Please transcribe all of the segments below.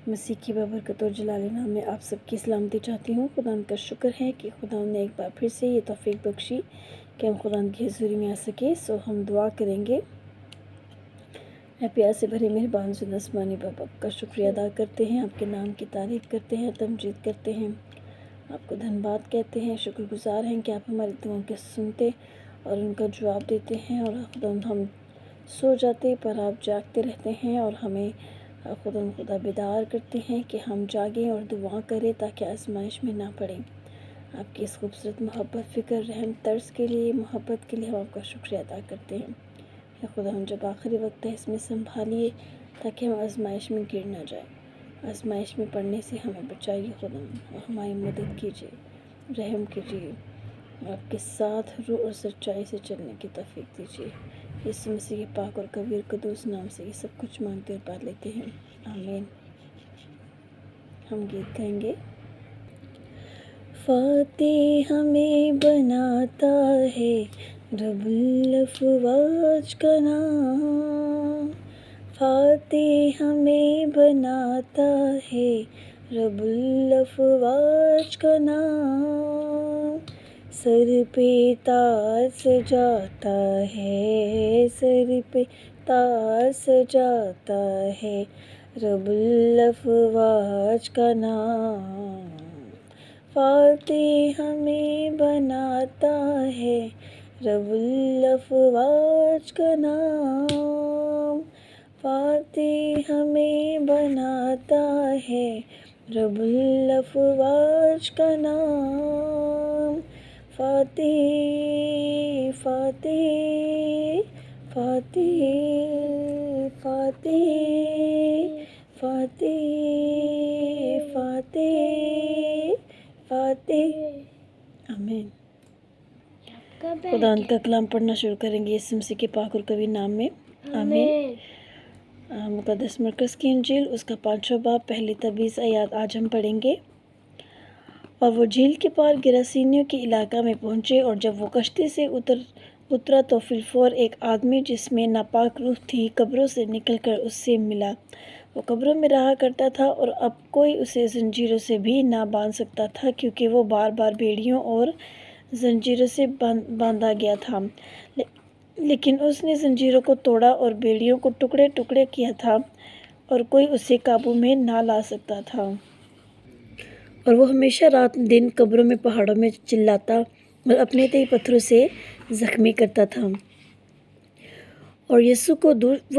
مسیح کی بابرکت اور جلال نام میں آپ سب کی سلامتی چاہتی ہوں۔ خدا کا شکر ہے کہ خدا نے ایک بار پھر سے یہ توفیق بخشی کہ ہم خدا کی حضوری میں آ سکے۔ ہم دعا کریں گے۔ اے پیار سے بھرے مہربان زندہ آسمانی بابا، کا شکریہ ادا کرتے ہیں، آپ کے نام کی تعریف کرتے ہیں، تمجید کرتے ہیں، آپ کو دھن باد کہتے ہیں، شکر گزار ہیں کہ آپ ہماری دعاؤں کے سنتے اور ان کا جواب دیتے ہیں۔ اور خدا ہم سو جاتے پر آپ جاگتے رہتے ہیں اور ہمیں خدا بیدار کرتے ہیں کہ ہم جاگیں اور دعا کریں تاکہ آزمائش میں نہ پڑیں۔ آپ کی اس خوبصورت محبت، فکر، رحم، ترس کے لیے، محبت کے لیے ہم آپ کا شکریہ ادا کرتے ہیں۔ اے خدا ہم جب آخری وقت ہے اس میں سنبھالیے تاکہ ہم آزمائش میں گر نہ جائیں۔ آزمائش میں پڑنے سے ہمیں بچائیے خدا، اور ہماری مدد کیجیے، رحم کیجیے، آپ کے ساتھ روح اور سچائی سے چلنے کی توفیق دیجیے۔ یسوع مسیح کے پاک اور کبیر قدوس نام سے یہ سب کچھ مانگتے اور پا لیتے ہیں، آمین۔ ہم گیت گائیں گے۔ فاتح ہمیں بناتا ہے رب الافواج کا نام، فاتح ہمیں بناتا ہے رب الافواج کا نام، سر پہ تاج سجاتا ہے، سر پہ تاج سجاتا ہے رب الافواج کا نام، فاتح ہمیں بناتا ہے رب الافواج کا نام، فاتح ہمیں بناتا ہے رب الافواج کا نام، فاتح فاتح فاتح فاتح فاتح فاتح فاتح، آمین۔ خدا ان کا کلام پڑھنا شروع کریں گے یسوع مسیح کے پاک اور کبیر نام میں، آمین۔ مقدس مرکز کی انجیل اس کا 5واں باب، پہلی 23 آیات آج ہم پڑھیں گے۔ اور وہ جھیل کے پار گراسینیوں کے علاقہ میں پہنچے، اور جب وہ کشتی سے اترا تو فی الفور ایک آدمی جس میں ناپاک روح تھی قبروں سے نکل کر اس سے ملا۔ وہ قبروں میں رہا کرتا تھا، اور اب کوئی اسے زنجیروں سے بھی نہ باندھ سکتا تھا، کیونکہ وہ بار بار بیڑیوں اور زنجیروں سے باندھا گیا تھا۔ لیکن اس نے زنجیروں کو توڑا اور بیڑیوں کو ٹکڑے ٹکڑے کیا تھا، اور کوئی اسے قابو میں نہ لا سکتا تھا۔ اور وہ ہمیشہ رات دن قبروں میں، پہاڑوں میں چلاتا اور اپنے تئیں پتھروں سے زخمی کرتا تھا۔ اور وہ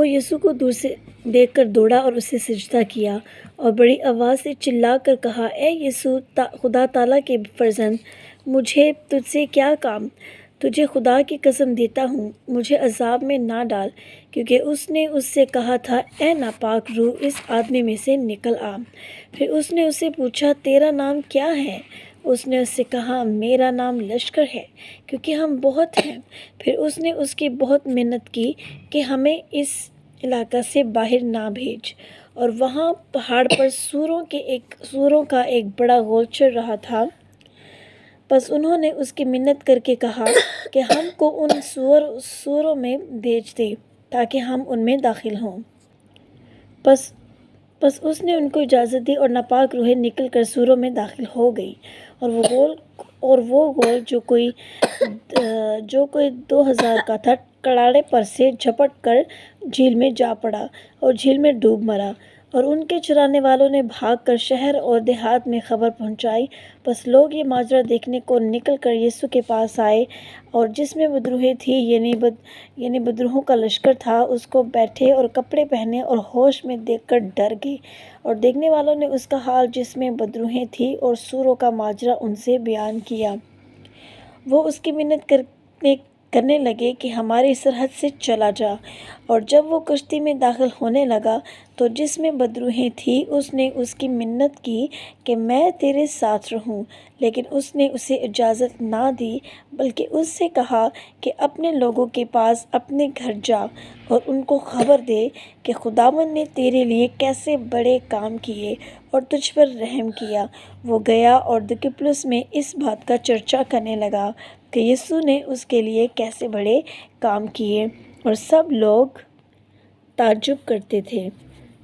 یسوع کو دور سے دیکھ کر دوڑا اور اسے سجدہ کیا، اور بڑی آواز سے چلا کر کہا، اے یسوع، خدا تعالیٰ کے فرزند، مجھے تجھ سے کیا کام؟ تجھے خدا کی قسم دیتا ہوں، مجھے عذاب میں نہ ڈال۔ کیونکہ اس نے اس سے کہا تھا، اے ناپاک روح، اس آدمی میں سے نکل آ۔ پھر اس نے اس سے پوچھا، تیرا نام کیا ہے؟ اس نے اس سے کہا، میرا نام لشکر ہے، کیونکہ ہم بہت ہیں۔ پھر اس نے اس کی بہت منت کی کہ ہمیں اس علاقہ سے باہر نہ بھیج۔ اور وہاں پہاڑ پر سوروں کا ایک بڑا غول چل رہا تھا۔ پس انہوں نے اس کی منت کر کے کہا کہ ہم کو ان سوروں میں بھیج دے تاکہ ہم ان میں داخل ہوں۔ پس اس نے ان کو اجازت دی، اور ناپاک روحیں نکل کر سوروں میں داخل ہو گئیں، اور وہ غول جو کوئی 2000 کا تھا، کڑاڑے پر سے جھپٹ کر جھیل میں جا پڑا اور جھیل میں ڈوب مرا۔ اور ان کے چرانے والوں نے بھاگ کر شہر اور دیہات میں خبر پہنچائی۔ پس لوگ یہ ماجرا دیکھنے کو نکل کر یسوع کے پاس آئے، اور جس میں بدروہیں تھیں، یعنی بدروہوں کا لشکر تھا، اس کو بیٹھے اور کپڑے پہنے اور ہوش میں دیکھ کر ڈر گئے۔ اور دیکھنے والوں نے اس کا حال جس میں بدروہیں تھیں اور سوروں کا ماجرا ان سے بیان کیا۔ وہ اس کی منت کرنے لگے کہ ہماری سرحد سے چلا جا۔ اور جب وہ کشتی میں داخل ہونے لگا تو جس میں بدروہیں تھیں، اس نے اس کی منت کی کہ میں تیرے ساتھ رہوں، لیکن اس نے اسے اجازت نہ دی، بلکہ اس سے کہا کہ اپنے لوگوں کے پاس اپنے گھر جا اور ان کو خبر دے کہ خداوند نے تیرے لیے کیسے بڑے کام کیے اور تجھ پر رحم کیا۔ وہ گیا اور دکیپولس میں اس بات کا چرچا کرنے لگا کہ یسوع نے اس کے لیے کیسے بڑے کام کیے، اور سب لوگ تعجب کرتے تھے۔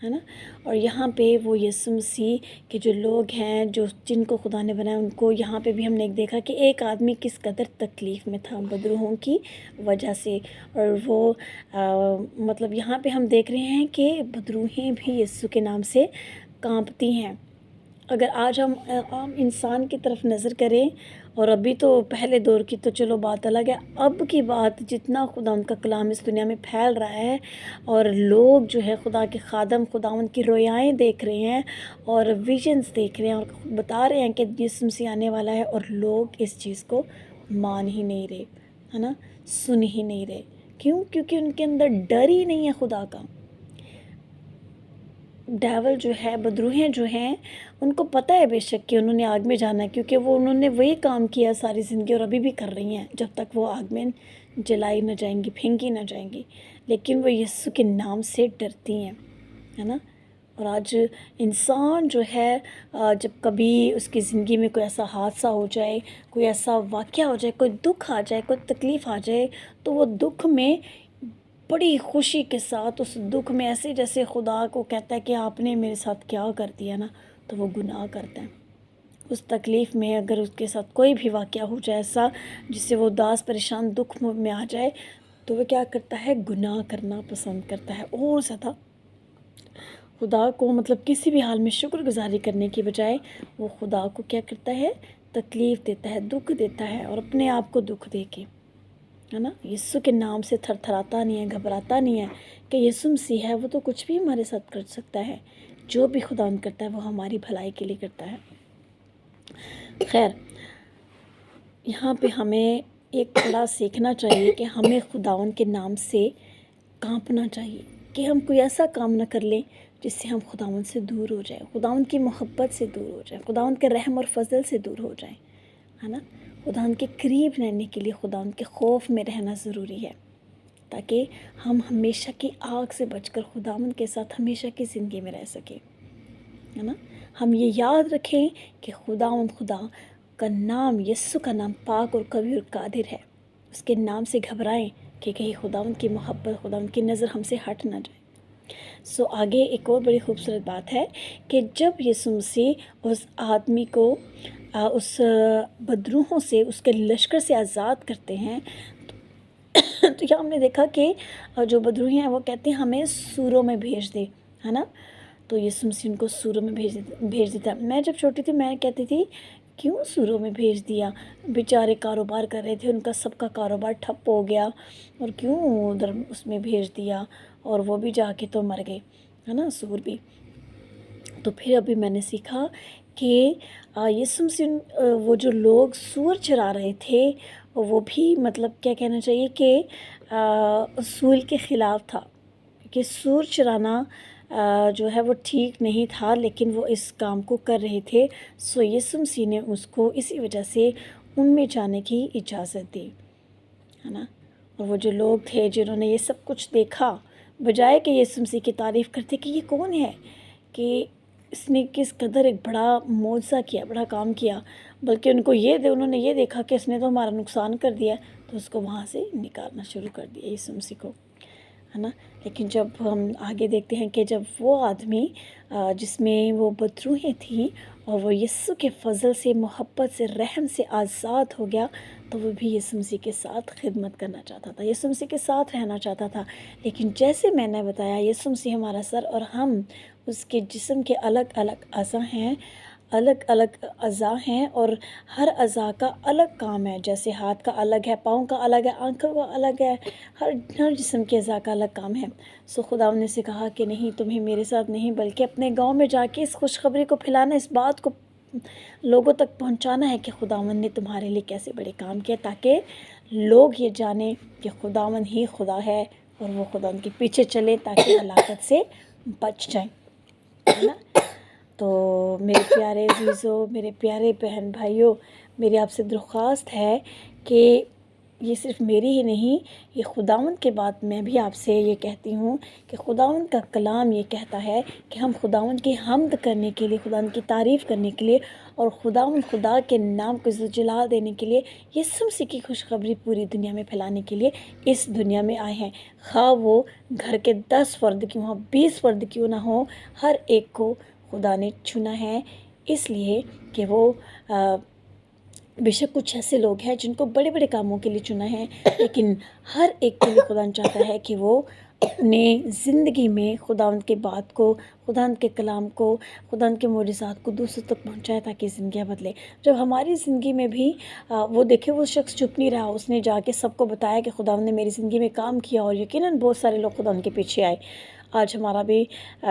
ہے نا. اور یہاں پہ وہ یسوع مسیح کے جو لوگ ہیں جو جن کو خدا نے بنایا، ان کو یہاں پہ بھی ہم نے دیکھا کہ ایک آدمی کس قدر تکلیف میں تھا بدروحوں کی وجہ سے. اور وہ مطلب یہاں پہ ہم دیکھ رہے ہیں کہ بدروہیں بھی یسوع کے نام سے کانپتی ہیں. اگر آج ہم عام انسان کی طرف نظر کریں، اور ابھی تو پہلے دور کی تو چلو بات الگ ہے، اب کی بات جتنا خدا ان کا کلام اس دنیا میں پھیل رہا ہے، اور لوگ جو ہے خدا کے خادم خدا ان کی رویائیں دیکھ رہے ہیں اور ویژنز دیکھ رہے ہیں اور بتا رہے ہیں کہ یسوع مسیح آنے والا ہے، اور لوگ اس چیز کو مان ہی نہیں رہے، ہے نا، سن ہی نہیں رہے. کیوں؟ کیونکہ ان کے اندر ڈر ہی نہیں ہے خدا کا. ڈیول جو ہے، بدروہیں جو ہیں، ان کو پتہ ہے بے شک کہ انہوں نے آگ میں جانا ہے، کیونکہ انہوں نے وہی کام کیا ساری زندگی اور ابھی بھی کر رہی ہیں جب تک وہ آگ میں جلائی نہ جائیں گی، پھینکی نہ جائیں گی. لیکن وہ یسوع کے نام سے ڈرتی ہیں، ہے نا. اور آج انسان جو ہے جب کبھی اس کی زندگی میں کوئی ایسا حادثہ ہو جائے، کوئی ایسا واقعہ ہو جائے، کوئی دکھ آ جائے، کوئی تکلیف آ جائے، تو وہ دکھ میں بڑی خوشی کے ساتھ اس دکھ میں ایسے جیسے خدا کو کہتا ہے کہ آپ نے میرے ساتھ کیا کر دیا نا، تو وہ گناہ کرتا ہے. اس تکلیف میں اگر اس کے ساتھ کوئی بھی واقعہ ہو جائے ایسا جس سے وہ اداس پریشان دکھ میں آ جائے، تو وہ کیا کرتا ہے؟ گناہ کرنا پسند کرتا ہے. اور زیادہ خدا کو مطلب کسی بھی حال میں شکر گزاری کرنے کی بجائے وہ خدا کو کیا کرتا ہے؟ تکلیف دیتا ہے، دکھ دیتا ہے، اور اپنے آپ کو دکھ دے کے، ہے نا، یسوع کے نام سے تھر تھراتا نہیں ہے، گھبراتا نہیں ہے کہ یسوع مسیح ہے، وہ تو کچھ بھی ہمارے ساتھ کر سکتا ہے. جو بھی خداوند کرتا ہے وہ ہماری بھلائی کے لیے کرتا ہے. خیر، یہاں پہ ہمیں ایک بڑا سیکھنا چاہیے کہ ہمیں خداوند کے نام سے کانپنا چاہیے، کہ ہم کوئی ایسا کام نہ کر لیں جس سے ہم خداوند سے دور ہو جائیں، خداوند کی محبت سے دور ہو جائیں، خداوند کے رحم اور فضل سے دور ہو جائیں، ہے نا. خداوند کے قریب رہنے کے لیے خداوند کے خوف میں رہنا ضروری ہے، تاکہ ہم ہمیشہ کی آگ سے بچ کر خداوند کے ساتھ ہمیشہ کی زندگی میں رہ سکیں، ہے نا. ہم یہ یاد رکھیں کہ خداوند خدا کا نام، یسوع کا نام پاک اور قوی اور قادر ہے. اس کے نام سے گھبرائیں کہ کہیں خداوند کی محبت، خداوند کی نظر ہم سے ہٹ نہ جائے. آگے ایک اور بڑی خوبصورت بات ہے کہ جب یسوع مسیح اس آدمی کو اس بدروحوں سے، اس کے لشکر سے آزاد کرتے ہیں، تو کیا ہم نے دیکھا کہ جو بدروہی ہیں وہ کہتے ہیں ہمیں سوروں میں بھیج دے، ہے نا. تو یسوع مسیح ان کو سوروں میں بھیج دیتا. میں جب چھوٹی تھی میں کہتی تھی کیوں سوروں میں بھیج دیا؟ بیچارے کاروبار کر رہے تھے، ان کا سب کا کاروبار ٹھپ ہو گیا، اور کیوں ادھر اس میں بھیج دیا، اور وہ بھی جا کے تو مر گئے، ہے نا، سور بھی. تو پھر ابھی میں نے سیکھا کہ یسوع مسیح وہ جو لوگ سور چرا رہے تھے وہ بھی مطلب کیا کہنا چاہیے کہ اصول کے خلاف تھا، کہ سور چرانا جو ہے وہ ٹھیک نہیں تھا، لیکن وہ اس کام کو کر رہے تھے. یسوع مسیح نے اس کو اسی وجہ سے ان میں جانے کی اجازت دی، ہے نا. اور وہ جو لوگ تھے جنہوں نے یہ سب کچھ دیکھا، بجائے کہ یسوع مسیح کی تعریف کرتے کہ یہ کون ہے، کہ اس نے کس قدر ایک بڑا معجزہ کیا، بڑا کام کیا، بلکہ انہوں نے یہ دیکھا کہ اس نے تو ہمارا نقصان کر دیا، تو اس کو وہاں سے نکالنا شروع کر دیا یسوع مسیح کو، ہے نا. لیکن جب ہم آگے دیکھتے ہیں کہ جب وہ آدمی جس میں وہ بدروہیں تھیں اور وہ یسوع کے فضل سے، محبت سے، رحم سے آزاد ہو گیا، تو وہ بھی یسوع مسیح کے ساتھ خدمت کرنا چاہتا تھا، یسوع مسیح کے ساتھ رہنا چاہتا تھا. لیکن جیسے میں نے بتایا یسوع مسیح ہمارا سر اور ہم اس کے جسم کے الگ الگ اعضاء ہیں، الگ الگ اعضاء ہیں، اور ہر اعضاء کا الگ کام ہے. جیسے ہاتھ کا الگ ہے، پاؤں کا الگ ہے، آنکھوں کا الگ ہے، ہر جسم کے اعضاء کا الگ کام ہے. خدا نے سے کہا کہ نہیں، تمہیں میرے ساتھ نہیں بلکہ اپنے گاؤں میں جا کے اس خوشخبری کو پھیلانا، اس بات کو لوگوں تک پہنچانا ہے کہ خداوند نے تمہارے لیے کیسے بڑے کام کیا، تاکہ لوگ یہ جانیں کہ خداوند ہی خدا ہے، اور وہ خداوند کے پیچھے چلے تاکہ ہلاکت سے بچ جائیں، ہے نا. تو میرے پیارے عزیزو، میرے پیارے بہن بھائیوں، میری آپ سے درخواست ہے کہ یہ صرف میری ہی نہیں، یہ خداوند کے بات میں بھی آپ سے یہ کہتی ہوں کہ خداوند کا کلام یہ کہتا ہے کہ ہم خداوند کی حمد کرنے کے لیے، خداوند کی تعریف کرنے کے لیے اور خدا کے نام کو عزت و جلال دینے کے لیے، یسوع مسیح کی خوشخبری پوری دنیا میں پھیلانے کے لیے اس دنیا میں آئے ہیں۔ خواہ وہ گھر کے 10 فرد کیوں ہوں، 20 فرد کیوں نہ ہوں، ہر ایک کو خدا نے چنا ہے، اس لیے کہ وہ بے شک کچھ ایسے لوگ ہیں جن کو بڑے بڑے کاموں کے لیے چنا ہے، لیکن ہر ایک کے لیے خدا چاہتا ہے کہ وہ اپنے زندگی میں خداوند کے بات کو، خداوند کے کلام کو، خداوند کے معجزات کو دوسروں تک پہنچائے تاکہ زندگیاں بدلے۔ جب ہماری زندگی میں بھی وہ دیکھے، وہ شخص چپ نہیں رہا، اس نے جا کے سب کو بتایا کہ خداوند نے میری زندگی میں کام کیا، اور یقیناً بہت سارے لوگ خداوند کے پیچھے آئے۔ آج ہمارا بھی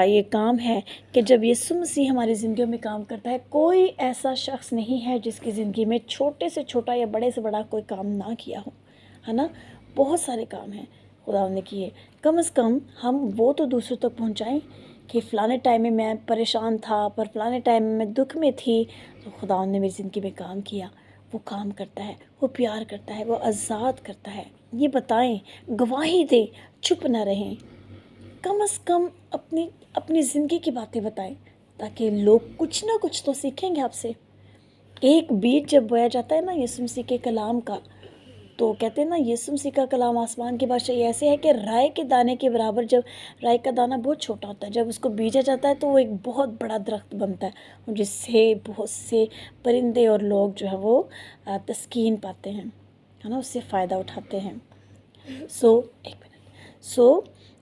یہ کام ہے کہ جب یسوع مسیح ہماری زندگیوں میں کام کرتا ہے، کوئی ایسا شخص نہیں ہے جس کی زندگی میں چھوٹے سے چھوٹا یا بڑے سے بڑا کوئی کام نہ کیا ہو، ہے نا؟ بہت سارے کام ہیں خداوند نے کیے۔ کم از کم ہم وہ تو دوسروں تک پہنچائیں کہ فلانے ٹائم میں میں پریشان تھا، پر فلانے ٹائم میں دکھ میں تھی، تو خداوند نے میری زندگی میں کام کیا۔ وہ کام کرتا ہے، وہ پیار کرتا ہے، وہ آزاد کرتا ہے۔ یہ بتائیں، گواہی دیں، چپ نہ رہیں، کم از کم اپنی زندگی کی باتیں بتائیں تاکہ لوگ کچھ نہ کچھ تو سیکھیں گے آپ سے۔ ایک بیج جب بویا جاتا ہے نا یسوع مسیح کے کلام کا، تو کہتے ہیں نا یسوع مسیح کا کلام آسمان کی بادشاہی یہ ایسے ہے کہ رائے کے دانے کے برابر، جب رائے کا دانہ بہت چھوٹا ہوتا ہے، جب اس کو بیجا جاتا ہے تو وہ ایک بہت بڑا درخت بنتا ہے، جس سے بہت سے پرندے اور لوگ جو ہے وہ تسکین پاتے ہیں، ہے نا، اس سے فائدہ اٹھاتے ہیں۔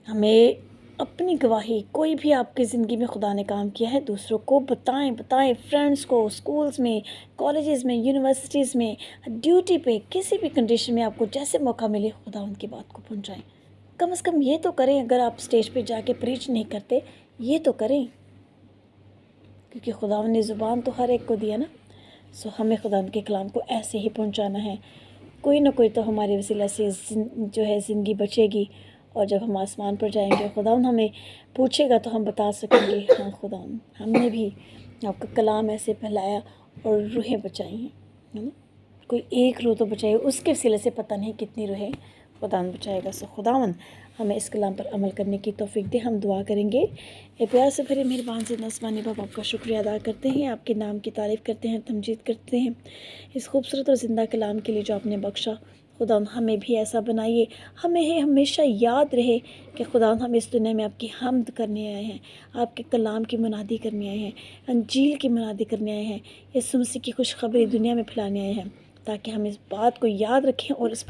ہمیں اپنی گواہی، کوئی بھی آپ کی زندگی میں خدا نے کام کیا ہے، دوسروں کو بتائیں، فرینڈس کو، اسکولز میں، کالجز میں، یونیورسٹیز میں، ڈیوٹی پہ، کسی بھی کنڈیشن میں آپ کو جیسے موقع ملے خداوند کی بات کو پہنچائیں۔ کم از کم یہ تو کریں، اگر آپ اسٹیج پہ جا کے پریچ نہیں کرتے، یہ تو کریں، کیونکہ خداوند نے زبان تو ہر ایک کو دیا نا۔ ہمیں خداوند کے کلام کو ایسے ہی پہنچانا ہے۔ کوئی نہ کوئی تو ہمارے وسیلہ سے جو ہے زندگی بچے گی، اور جب ہم آسمان پر جائیں گے، خداوند ہمیں پوچھے گا تو ہم بتا سکیں گے، ہاں خداوند، ہم نے بھی آپ کا کلام ایسے پھیلایا اور روحیں بچائی ہیں، ہے نا؟ کوئی ایک روح تو بچائی، اس کے وسیلے سے پتہ نہیں کتنی روحیں خداوند بچائے گا۔ خداوند ہمیں اس کلام پر عمل کرنے کی توفیق دے۔ ہم دعا کریں گے۔ اے پیار سے بھرے مہربان سے آسمانی باپ، آپ کا شکریہ ادا کرتے ہیں، آپ کے نام کی تعریف کرتے ہیں، تمجید کرتے ہیں اس خوبصورت اور زندہ کلام کے لیے جو آپ نے بخشا۔ خداوند ہمیں بھی ایسا بنائیے، ہمیں ہمیشہ یاد رہے کہ خداوند ہم اس دنیا میں آپ کی حمد کرنے آئے ہیں، آپ کے کلام کی منادی کرنے آئے ہیں، انجیل کی منادی کرنے آئے ہیں، یسوع مسیح کی خوشخبری دنیا میں پھیلانے آئے ہیں، تاکہ ہم اس بات کو یاد رکھیں اور اس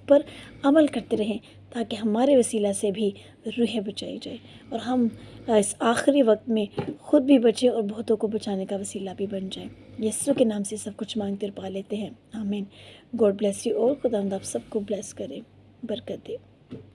پر عمل کرتے رہیں، تاکہ ہمارے وسیلہ سے بھی روحیں بچائی جائیں، اور ہم اس آخری وقت میں خود بھی بچیں اور بہتوں کو بچانے کا وسیلہ بھی بن جائیں۔ یسوع کے نام سے سب کچھ مانگتے اور پا لیتے ہیں، آمین۔ گاڈ بلیس یو، اور خداوند آپ سب کو بلیس کرے، برکت دے۔